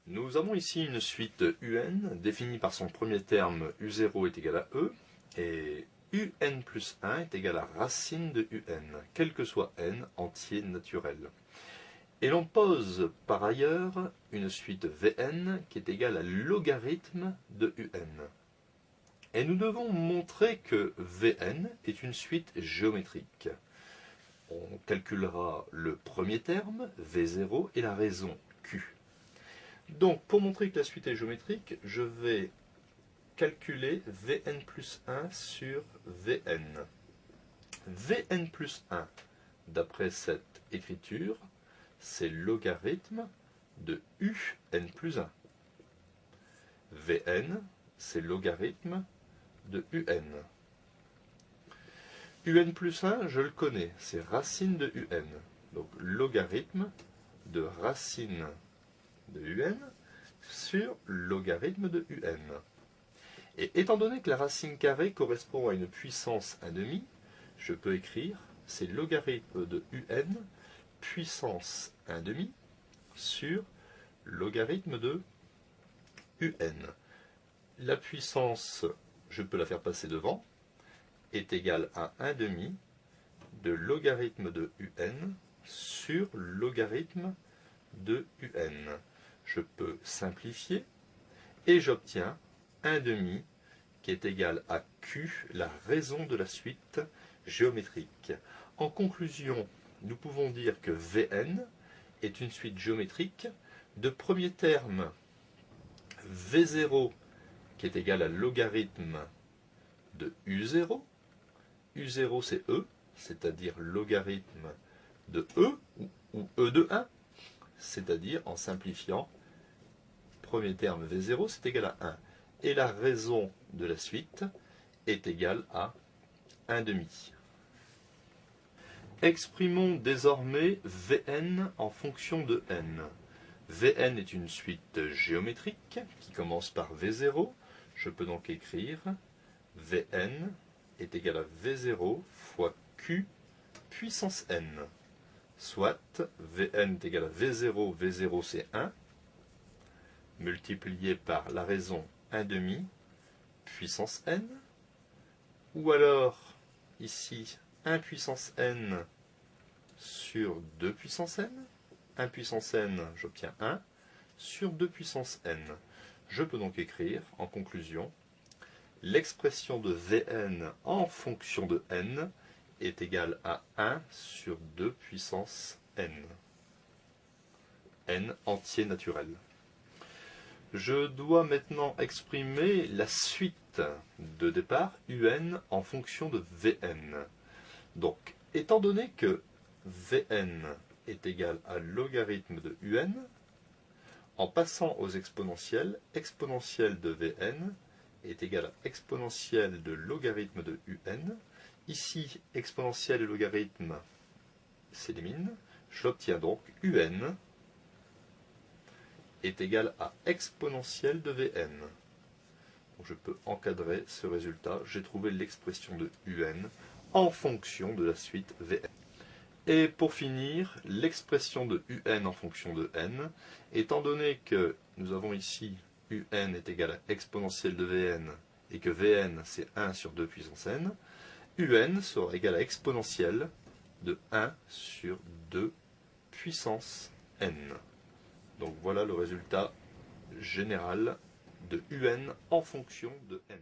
Nous avons ici une suite UN définie par son premier terme U0 est égal à E et UN plus 1 est égal à racine de UN, quel que soit n entier naturel. Et l'on pose par ailleurs une suite Vn qui est égale à logarithme de Un. Et nous devons montrer que Vn est une suite géométrique. On calculera le premier terme, V0, et la raison Q. Donc, pour montrer que la suite est géométrique, je vais calculer Vn plus 1 sur Vn. Vn plus 1, d'après cette écriture, c'est logarithme de Un plus 1. Vn, c'est logarithme de Un. Un plus 1, je le connais, c'est racine de Un. Donc, logarithme de racine de Un sur logarithme de Un. Et étant donné que la racine carrée correspond à une puissance 1/2, je peux écrire c'est logarithme de Un puissance 1/2 sur logarithme de Un. La puissance, je peux la faire passer devant, est égale à 1/2 de logarithme de Un sur logarithme de Un. Je peux simplifier et j'obtiens 1/2 qui est égal à Q, la raison de la suite géométrique. En conclusion, nous pouvons dire que Vn est une suite géométrique de premier terme V0 qui est égal à logarithme de U0. U0 c'est E, c'est-à-dire logarithme de E ou E de 1, c'est-à-dire en simplifiant, premier terme V0 c'est égal à 1. Et la raison de la suite est égale à 1/2. Exprimons désormais Vn en fonction de n. Vn est une suite géométrique qui commence par V0. Je peux donc écrire Vn est égal à V0 fois Q puissance n. Soit Vn est égal à V0, V0 c'est 1, multiplié par la raison 1/2 puissance n, ou alors ici 1 puissance n sur 2 puissance n. 1 puissance n, j'obtiens 1, sur 2 puissance n. Je peux donc écrire, en conclusion, l'expression de Vn en fonction de n est égale à 1 sur 2 puissance n. N entier naturel. Je dois maintenant exprimer la suite de départ Un en fonction de Vn. Donc, étant donné que Vn est égal à logarithme de Un, en passant aux exponentielles, exponentielle de Vn est égal à exponentielle de logarithme de Un. Ici, exponentielle et logarithme s'éliminent. J'obtiens donc Un est égal à exponentielle de Vn. Donc je peux encadrer ce résultat. J'ai trouvé l'expression de Un en fonction de la suite Vn. Et pour finir, l'expression de Un en fonction de n, étant donné que nous avons ici Un est égal à exponentielle de Vn et que Vn c'est 1 sur 2 puissance n, Un sera égal à exponentielle de 1 sur 2 puissance n. Donc voilà le résultat général de Un en fonction de n.